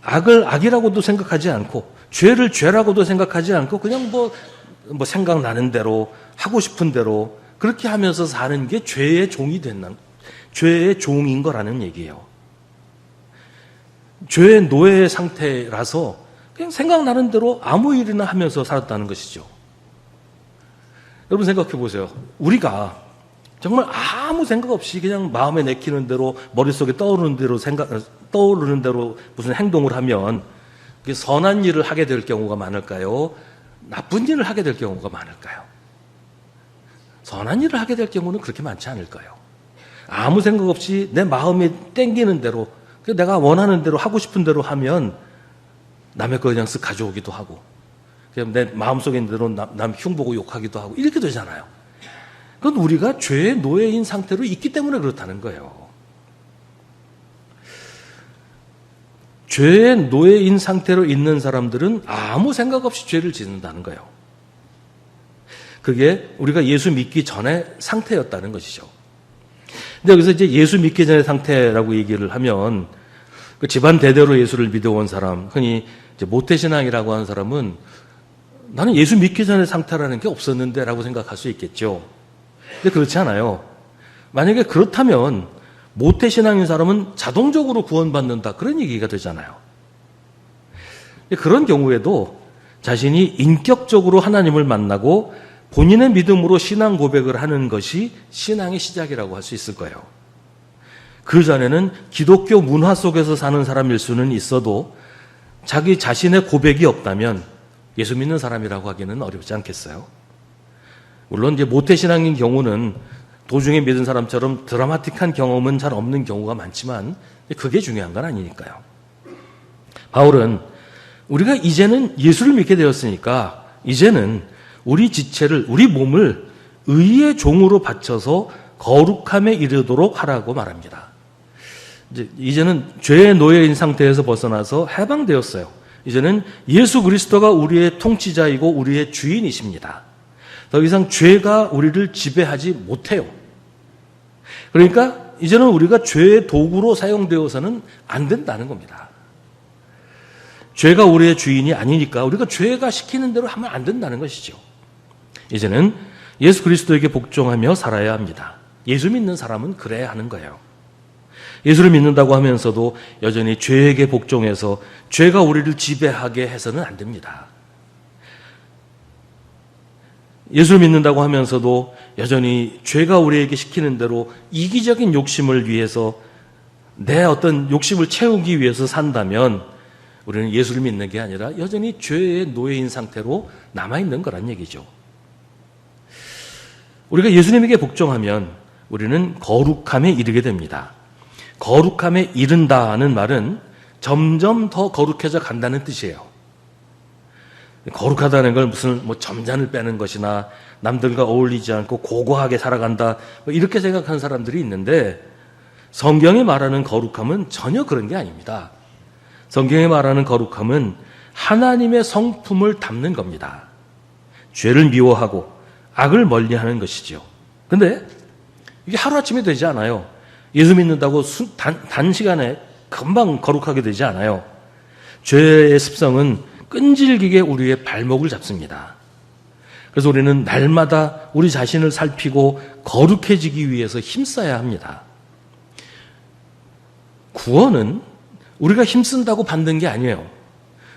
악을 악이라고도 생각하지 않고 죄를 죄라고도 생각하지 않고 그냥 뭐 생각나는 대로 하고 싶은 대로 그렇게 하면서 사는 게 죄의 종인 거라는 얘기예요. 죄의 노예의 상태라서 그냥 생각나는 대로 아무 일이나 하면서 살았다는 것이죠. 여러분 생각해 보세요. 우리가 정말 아무 생각 없이 그냥 마음에 내키는 대로 머릿속에 떠오르는 대로 무슨 행동을 하면 선한 일을 하게 될 경우가 많을까요? 나쁜 일을 하게 될 경우가 많을까요? 선한 일을 하게 될 경우는 그렇게 많지 않을까요? 아무 생각 없이 내 마음에 땡기는 대로 내가 원하는 대로 하고 싶은 대로 하면 남의 거 그냥 쓱 가져오기도 하고 그냥 내 마음속에 있는 대로 남 흉보고 욕하기도 하고 이렇게 되잖아요. 그건 우리가 죄의 노예인 상태로 있기 때문에 그렇다는 거예요. 죄의 노예인 상태로 있는 사람들은 아무 생각 없이 죄를 짓는다는 거예요. 그게 우리가 예수 믿기 전의 상태였다는 것이죠. 근데 여기서 이제 예수 믿기 전의 상태라고 얘기를 하면 그 집안 대대로 예수를 믿어온 사람, 흔히 이제 모태신앙이라고 하는 사람은 나는 예수 믿기 전의 상태라는 게 없었는데 라고 생각할 수 있겠죠. 근데 그렇지 않아요. 만약에 그렇다면 모태신앙인 사람은 자동적으로 구원받는다 그런 얘기가 되잖아요. 그런 경우에도 자신이 인격적으로 하나님을 만나고 본인의 믿음으로 신앙 고백을 하는 것이 신앙의 시작이라고 할 수 있을 거예요. 그 전에는 기독교 문화 속에서 사는 사람일 수는 있어도 자기 자신의 고백이 없다면 예수 믿는 사람이라고 하기는 어렵지 않겠어요? 물론 이제 모태신앙인 경우는 도중에 믿은 사람처럼 드라마틱한 경험은 잘 없는 경우가 많지만 그게 중요한 건 아니니까요. 바울은 우리가 이제는 예수를 믿게 되었으니까 이제는 우리 지체를, 우리 몸을 의의 종으로 바쳐서 거룩함에 이르도록 하라고 말합니다. 이제는 죄의 노예인 상태에서 벗어나서 해방되었어요. 이제는 예수 그리스도가 우리의 통치자이고 우리의 주인이십니다. 더 이상 죄가 우리를 지배하지 못해요. 그러니까 이제는 우리가 죄의 도구로 사용되어서는 안 된다는 겁니다. 죄가 우리의 주인이 아니니까 우리가 죄가 시키는 대로 하면 안 된다는 것이죠. 이제는 예수 그리스도에게 복종하며 살아야 합니다. 예수 믿는 사람은 그래야 하는 거예요. 예수를 믿는다고 하면서도 여전히 죄에게 복종해서 죄가 우리를 지배하게 해서는 안 됩니다. 예수를 믿는다고 하면서도 여전히 죄가 우리에게 시키는 대로 이기적인 욕심을 위해서 내 어떤 욕심을 채우기 위해서 산다면 우리는 예수를 믿는 게 아니라 여전히 죄의 노예인 상태로 남아있는 거란 얘기죠. 우리가 예수님에게 복종하면 우리는 거룩함에 이르게 됩니다. 거룩함에 이른다는 말은 점점 더 거룩해져 간다는 뜻이에요. 거룩하다는 걸 무슨 점잔을 빼는 것이나 남들과 어울리지 않고 고고하게 살아간다 이렇게 생각하는 사람들이 있는데 성경이 말하는 거룩함은 전혀 그런 게 아닙니다. 성경이 말하는 거룩함은 하나님의 성품을 담는 겁니다. 죄를 미워하고 악을 멀리하는 것이죠. 근데 이게 하루아침에 되지 않아요. 예수 믿는다고 단시간에 금방 거룩하게 되지 않아요. 죄의 습성은 끈질기게 우리의 발목을 잡습니다. 그래서 우리는 날마다 우리 자신을 살피고 거룩해지기 위해서 힘써야 합니다. 구원은 우리가 힘쓴다고 받는 게 아니에요.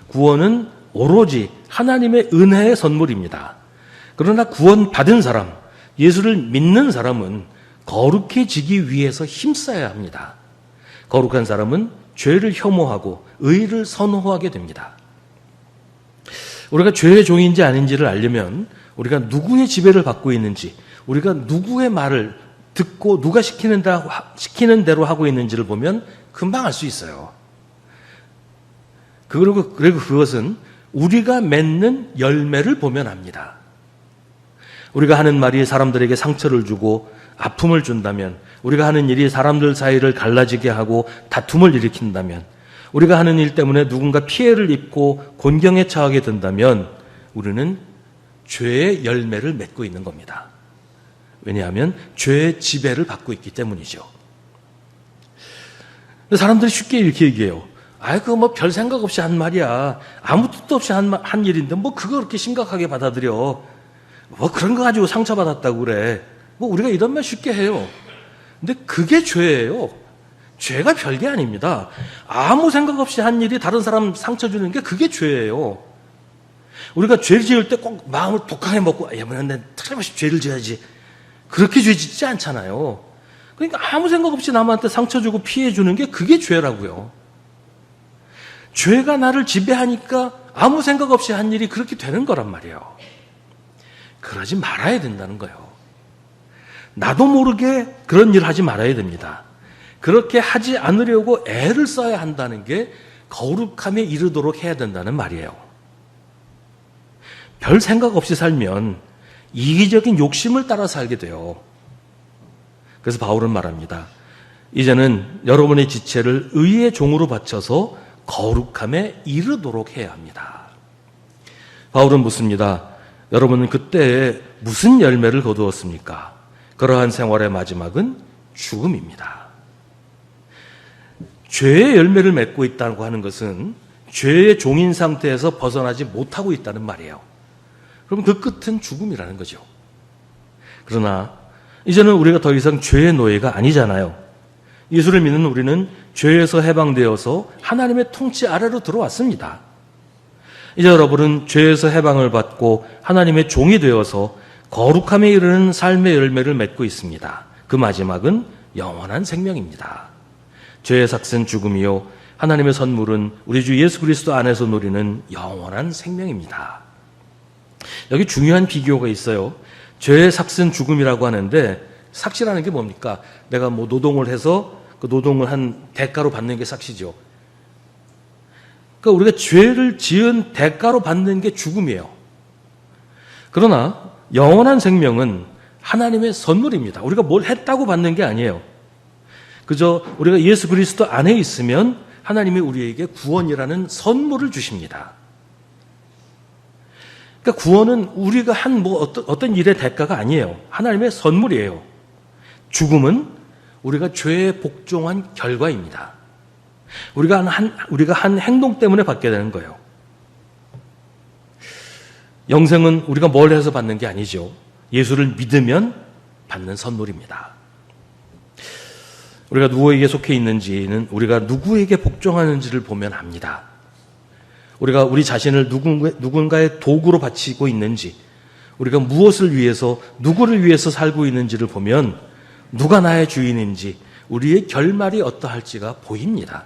구원은 오로지 하나님의 은혜의 선물입니다. 그러나 구원받은 사람, 예수를 믿는 사람은 거룩해지기 위해서 힘써야 합니다. 거룩한 사람은 죄를 혐오하고 의를 선호하게 됩니다. 우리가 죄의 종인지 아닌지를 알려면 우리가 누구의 지배를 받고 있는지, 우리가 누구의 말을 듣고 누가 시키는 대로 하고 있는지를 보면 금방 알 수 있어요. 그리고 그것은 우리가 맺는 열매를 보면 압니다. 우리가 하는 말이 사람들에게 상처를 주고 아픔을 준다면, 우리가 하는 일이 사람들 사이를 갈라지게 하고 다툼을 일으킨다면, 우리가 하는 일 때문에 누군가 피해를 입고 곤경에 처하게 된다면 우리는 죄의 열매를 맺고 있는 겁니다. 왜냐하면 죄의 지배를 받고 있기 때문이죠. 사람들이 쉽게 이렇게 얘기해요. 그거 뭐 별 생각 없이 한 말이야. 아무 뜻도 없이 한 일인데 뭐 그거 그렇게 심각하게 받아들여. 뭐 그런 거 가지고 상처받았다고 그래. 뭐 우리가 이런 말 쉽게 해요. 근데 그게 죄예요. 죄가 별게 아닙니다. 아무 생각 없이 한 일이 다른 사람 상처 주는 게 그게 죄예요. 우리가 죄를 지을 때 꼭 마음을 독하게 먹고 내 틀림없이 죄를 지어야지. 그렇게 죄 짓지 않잖아요. 그러니까 아무 생각 없이 남한테 상처 주고 피해 주는 게 그게 죄라고요. 죄가 나를 지배하니까 아무 생각 없이 한 일이 그렇게 되는 거란 말이에요. 그러지 말아야 된다는 거예요. 나도 모르게 그런 일 하지 말아야 됩니다. 그렇게 하지 않으려고 애를 써야 한다는 게 거룩함에 이르도록 해야 된다는 말이에요. 별 생각 없이 살면 이기적인 욕심을 따라 살게 돼요. 그래서 바울은 말합니다. 이제는 여러분의 지체를 의의 종으로 바쳐서 거룩함에 이르도록 해야 합니다. 바울은 묻습니다. 여러분은 그때에 무슨 열매를 거두었습니까? 그러한 생활의 마지막은 죽음입니다. 죄의 열매를 맺고 있다고 하는 것은 죄의 종인 상태에서 벗어나지 못하고 있다는 말이에요. 그럼 그 끝은 죽음이라는 거죠. 그러나 이제는 우리가 더 이상 죄의 노예가 아니잖아요. 예수를 믿는 우리는 죄에서 해방되어서 하나님의 통치 아래로 들어왔습니다. 이제 여러분은 죄에서 해방을 받고 하나님의 종이 되어서 거룩함에 이르는 삶의 열매를 맺고 있습니다. 그 마지막은 영원한 생명입니다. 죄의 삭은 죽음이요 하나님의 선물은 우리 주 예수 그리스도 안에서 누리는 영원한 생명입니다. 여기 중요한 비교가 있어요. 죄의 삭은 죽음이라고 하는데 삭시라는 게 뭡니까? 내가 뭐 노동을 해서 그 노동을 한 대가로 받는 게 삭시죠. 그러니까 우리가 죄를 지은 대가로 받는 게 죽음이에요. 그러나 영원한 생명은 하나님의 선물입니다. 우리가 뭘 했다고 받는 게 아니에요. 그저 우리가 예수 그리스도 안에 있으면 하나님이 우리에게 구원이라는 선물을 주십니다. 그러니까 구원은 우리가 한 어떤 일의 대가가 아니에요. 하나님의 선물이에요. 죽음은 우리가 죄에 복종한 결과입니다. 우리가 한 행동 때문에 받게 되는 거예요. 영생은 우리가 뭘 해서 받는 게 아니죠. 예수를 믿으면 받는 선물입니다. 우리가 누구에게 속해 있는지는 우리가 누구에게 복종하는지를 보면 압니다. 우리가 우리 자신을 누군가의 도구로 바치고 있는지, 우리가 무엇을 위해서, 누구를 위해서 살고 있는지를 보면 누가 나의 주인인지, 우리의 결말이 어떠할지가 보입니다.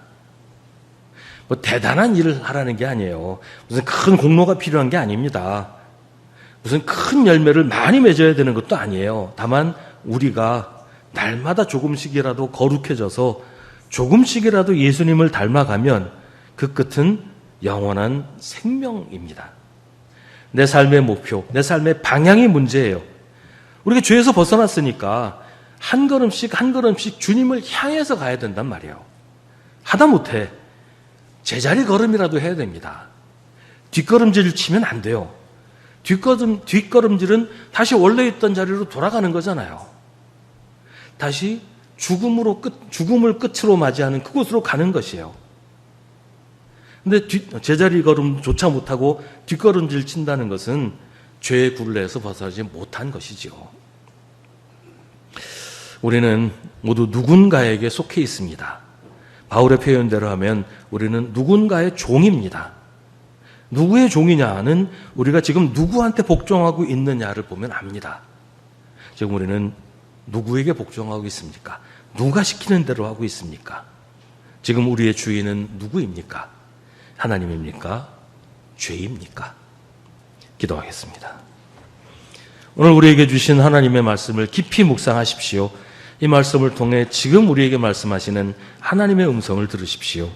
뭐 대단한 일을 하라는 게 아니에요. 무슨 큰 공로가 필요한 게 아닙니다. 무슨 큰 열매를 많이 맺어야 되는 것도 아니에요. 다만 우리가 날마다 조금씩이라도 거룩해져서 조금씩이라도 예수님을 닮아가면 그 끝은 영원한 생명입니다. 내 삶의 목표, 내 삶의 방향이 문제예요. 우리가 죄에서 벗어났으니까 한 걸음씩 한 걸음씩 주님을 향해서 가야 된단 말이에요. 하다못해 제자리 걸음이라도 해야 됩니다. 뒷걸음질을 치면 안 돼요. 뒷걸음질은 다시 원래 있던 자리로 돌아가는 거잖아요. 다시 죽음을 끝으로 맞이하는 그곳으로 가는 것이에요. 근데 제자리 걸음조차 못하고 뒷걸음질 친다는 것은 죄의 굴레에서 벗어나지 못한 것이지요. 우리는 모두 누군가에게 속해 있습니다. 바울의 표현대로 하면 우리는 누군가의 종입니다. 누구의 종이냐는 우리가 지금 누구한테 복종하고 있느냐를 보면 압니다. 지금 우리는 누구에게 복종하고 있습니까? 누가 시키는 대로 하고 있습니까? 지금 우리의 주인은 누구입니까? 하나님입니까? 죄입니까? 기도하겠습니다. 오늘 우리에게 주신 하나님의 말씀을 깊이 묵상하십시오. 이 말씀을 통해 지금 우리에게 말씀하시는 하나님의 음성을 들으십시오.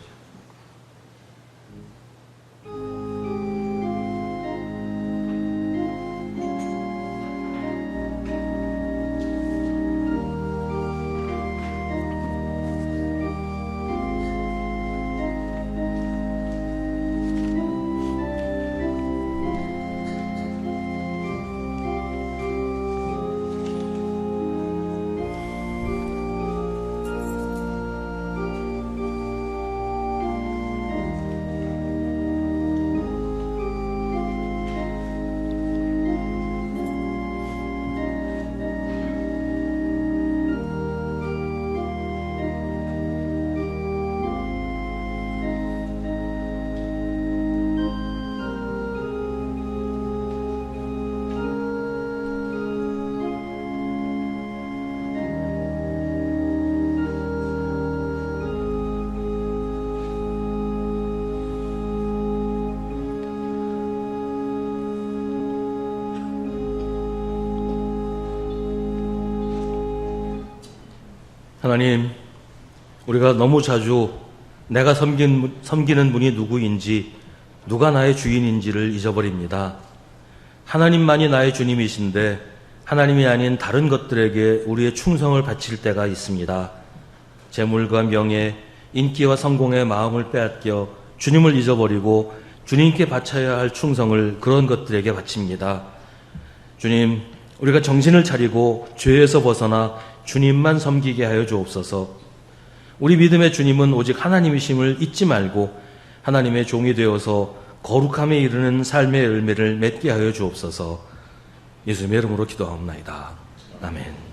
하나님, 우리가 너무 자주 내가 섬기는 분이 누구인지, 누가 나의 주인인지를 잊어버립니다. 하나님만이 나의 주님이신데 하나님이 아닌 다른 것들에게 우리의 충성을 바칠 때가 있습니다. 재물과 명예, 인기와 성공의 마음을 빼앗겨 주님을 잊어버리고 주님께 바쳐야 할 충성을 그런 것들에게 바칩니다. 주님, 우리가 정신을 차리고 죄에서 벗어나 주님만 섬기게 하여 주옵소서. 우리 믿음의 주님은 오직 하나님이심을 잊지 말고 하나님의 종이 되어서 거룩함에 이르는 삶의 열매를 맺게 하여 주옵소서. 예수님의 이름으로 기도하옵나이다. 아멘.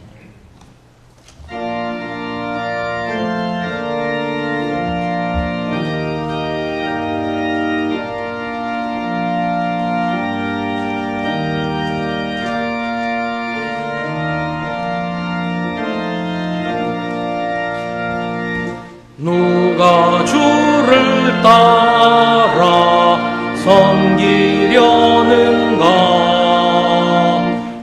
누가 주를 따라 섬기려는가?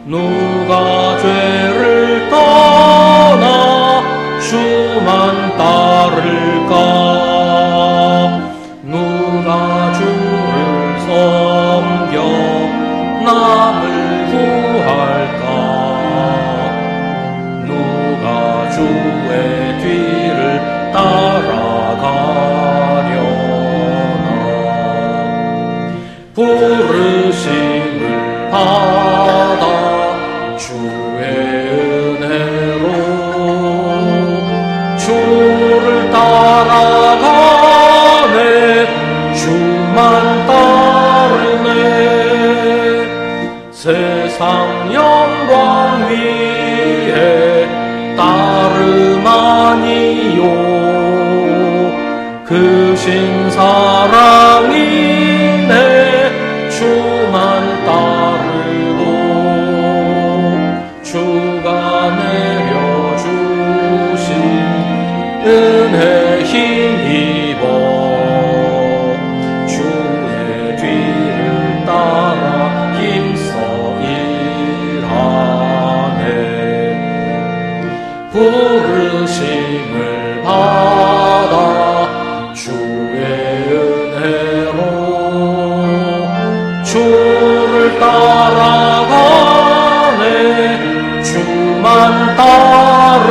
누가 죄를 떠나 주만 따를까? 누가 주를 섬겨 남을 구할까? 누가 주의 뒤를 따라가려나? 부르심을 받아 주의 은혜로 주를 따라가네. 주만 따르네. 세상 영광 위에 따름 아니요 크신 사랑이네. 주만 따르고 주가 내려주신 은혜 힘입어 주의 뒤를 따라 힘써 일하네. 부르심을 받아 주의 은혜로 주를 따라가네. 주만 따르네.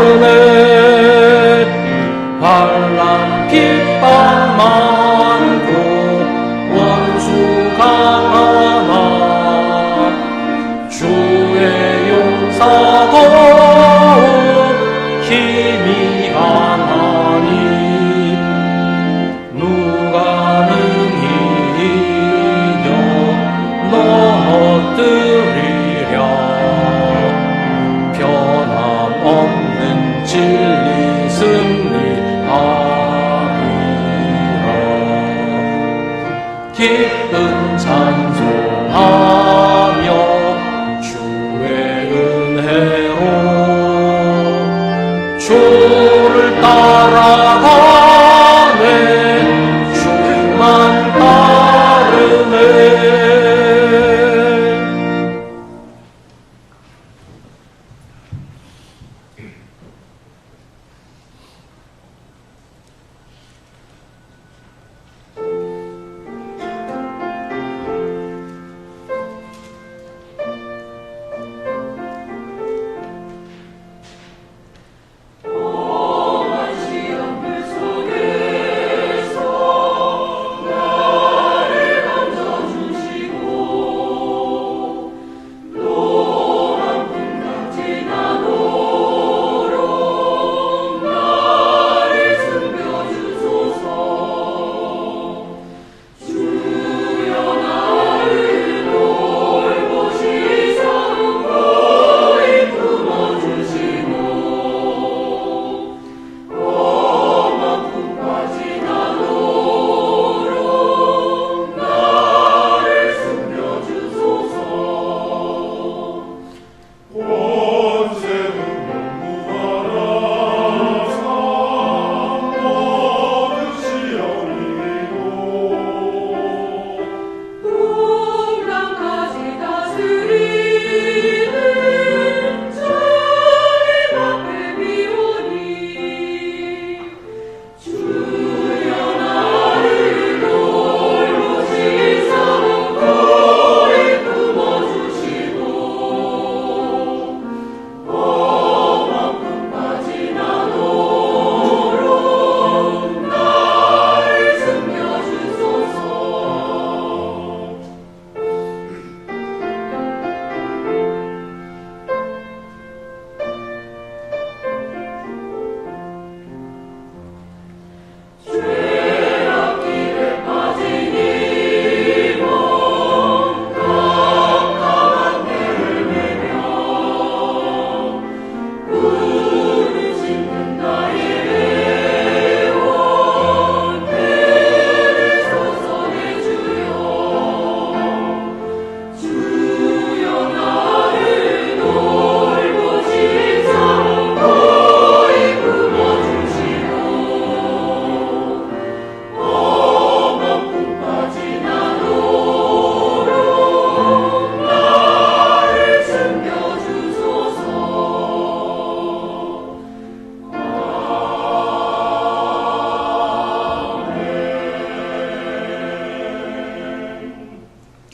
주를 따라가네 주만 따르네.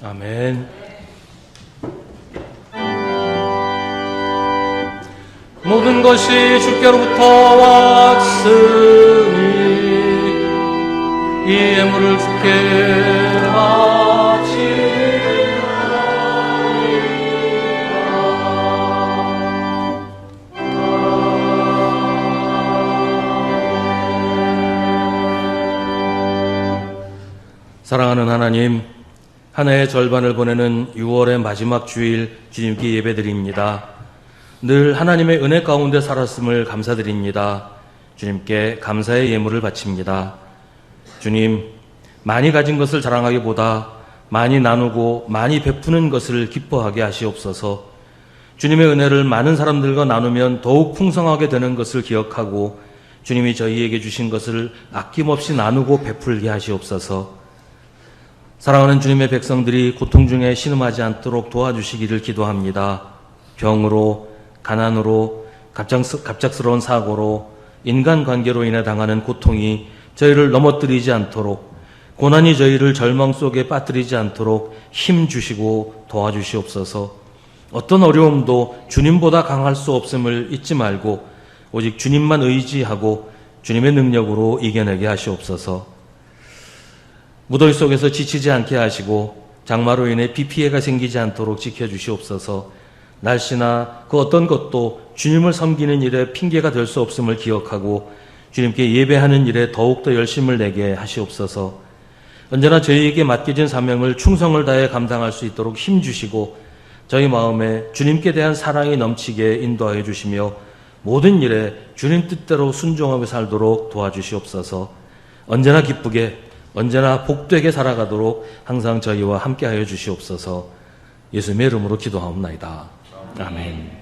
아멘. 모든 것이 주께로부터 왔으니 이 예물을 주께 사랑하는 하나님, 한 해의 절반을 보내는 6월의 마지막 주일 주님께 예배드립니다. 늘 하나님의 은혜 가운데 살았음을 감사드립니다. 주님께 감사의 예물을 바칩니다. 주님, 많이 가진 것을 자랑하기보다 많이 나누고 많이 베푸는 것을 기뻐하게 하시옵소서. 주님의 은혜를 많은 사람들과 나누면 더욱 풍성하게 되는 것을 기억하고 주님이 저희에게 주신 것을 아낌없이 나누고 베풀게 하시옵소서. 사랑하는 주님의 백성들이 고통 중에 신음하지 않도록 도와주시기를 기도합니다. 병으로, 가난으로, 갑작스러운 사고로, 인간관계로 인해 당하는 고통이 저희를 넘어뜨리지 않도록, 고난이 저희를 절망 속에 빠뜨리지 않도록 힘 주시고 도와주시옵소서. 어떤 어려움도 주님보다 강할 수 없음을 잊지 말고 오직 주님만 의지하고 주님의 능력으로 이겨내게 하시옵소서. 무더위 속에서 지치지 않게 하시고 장마로 인해 비 피해가 생기지 않도록 지켜주시옵소서. 날씨나 그 어떤 것도 주님을 섬기는 일에 핑계가 될 수 없음을 기억하고 주님께 예배하는 일에 더욱더 열심을 내게 하시옵소서. 언제나 저희에게 맡겨진 사명을 충성을 다해 감당할 수 있도록 힘주시고 저희 마음에 주님께 대한 사랑이 넘치게 인도하여 주시며 모든 일에 주님 뜻대로 순종하며 살도록 도와주시옵소서. 언제나 기쁘게 언제나 복되게 살아가도록 항상 저희와 함께하여 주시옵소서. 예수님의 이름으로 기도하옵나이다. 아멘.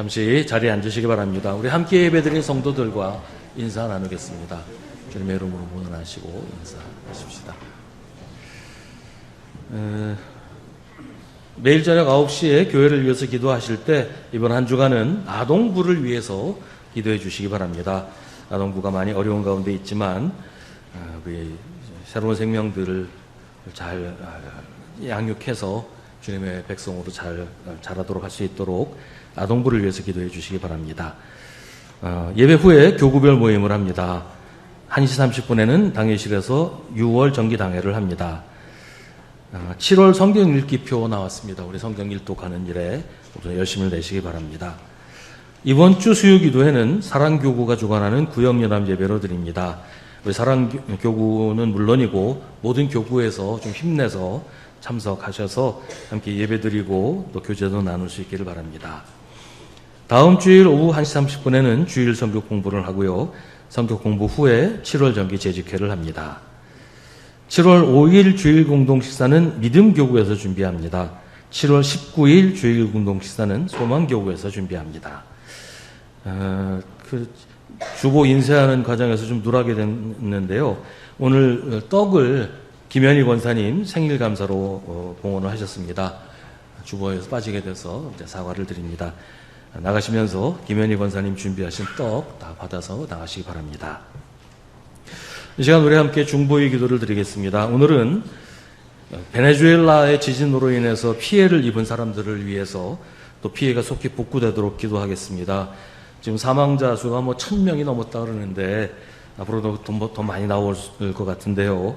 잠시 자리에 앉으시기 바랍니다. 우리 함께 예배드린 성도들과 인사 나누겠습니다. 주님의 이름으로 문안하시고 인사하십시다. 매일 저녁 9시에 교회를 위해서 기도하실 때 이번 한 주간은 아동부를 위해서 기도해 주시기 바랍니다. 아동부가 많이 어려운 가운데 있지만 우리 새로운 생명들을 잘 양육해서 주님의 백성으로 잘 자라도록 할 수 있도록 아동부를 위해서 기도해 주시기 바랍니다. 예배 후에 교구별 모임을 합니다. 1시 30분에는 당회실에서 6월 정기당회를 합니다. 7월 성경 읽기표 나왔습니다. 우리 성경 일독하는 일에 모두 열심을 내시기 바랍니다. 이번 주 수요기도회는 사랑교구가 주관하는 구역연합 예배로 드립니다. 우리 사랑교구는 물론이고 모든 교구에서 좀 힘내서 참석하셔서 함께 예배드리고 또 교제도 나눌 수 있기를 바랍니다. 다음 주일 오후 1시 30분에는 주일 성경 공부를 하고요. 성경 공부 후에 7월 정기 재직회를 합니다. 7월 5일 주일 공동 식사는 믿음교구에서 준비합니다. 7월 19일 주일 공동 식사는 소망교구에서 준비합니다. 주보 인쇄하는 과정에서 좀 누락이 됐는데요. 오늘 떡을 김현희 권사님 생일 감사로 봉헌을 하셨습니다. 주보에서 빠지게 돼서 이제 사과를 드립니다. 나가시면서 김현희 권사님 준비하신 떡 다 받아서 나가시기 바랍니다. 이 시간 우리 함께 중보의 기도를 드리겠습니다. 오늘은 베네수엘라의 지진으로 인해서 피해를 입은 사람들을 위해서 또 피해가 속히 복구되도록 기도하겠습니다. 지금 사망자 수가 1,000명이 넘었다 그러는데 앞으로도 더 많이 나올 것 같은데요.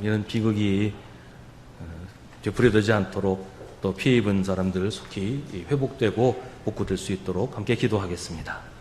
이런 비극이 되풀이되지 않도록 또 피해 입은 사람들 속히 회복되고 복구될 수 있도록 함께 기도하겠습니다.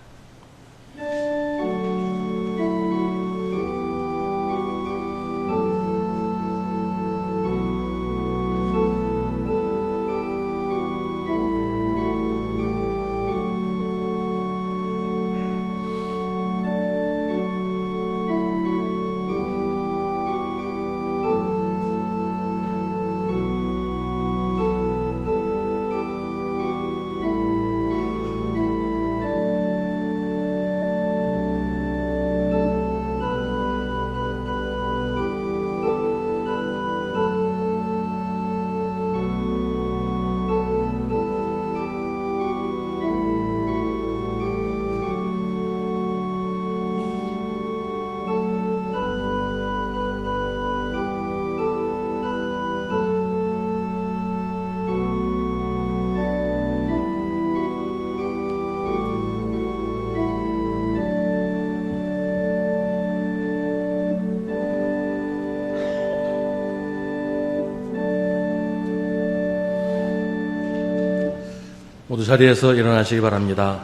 모두 자리에서 일어나시기 바랍니다.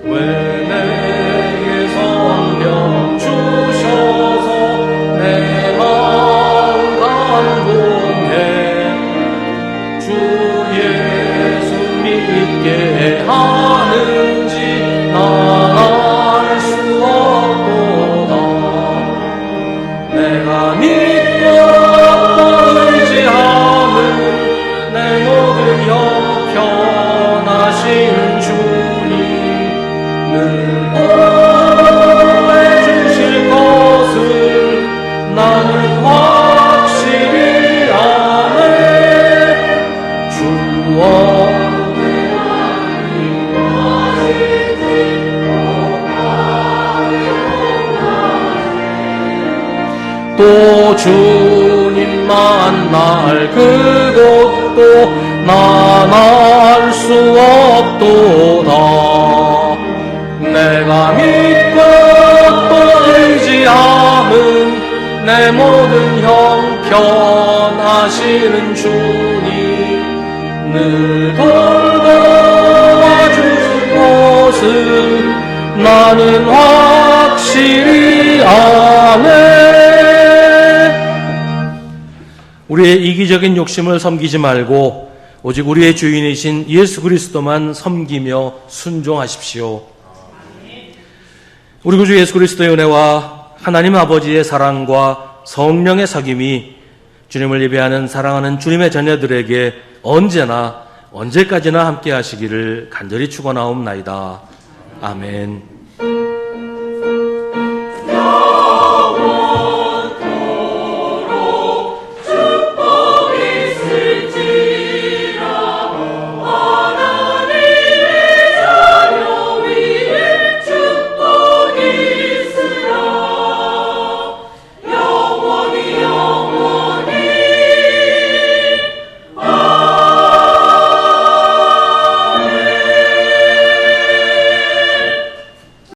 왜 내게서 만날 그곳도 난 알 수 없도다. 내가 믿고 또 의지함은 내 모든 형편하시는 주님 늘 돌보아주는 것을 나는 확실히 아네. 우리의 이기적인 욕심을 섬기지 말고 오직 우리의 주인이신 예수 그리스도만 섬기며 순종하십시오. 우리 구주 예수 그리스도의 은혜와 하나님 아버지의 사랑과 성령의 사귐이 주님을 예배하는 사랑하는 주님의 자녀들에게 언제나 언제까지나 함께 하시기를 간절히 축원하옵나이다. 아멘.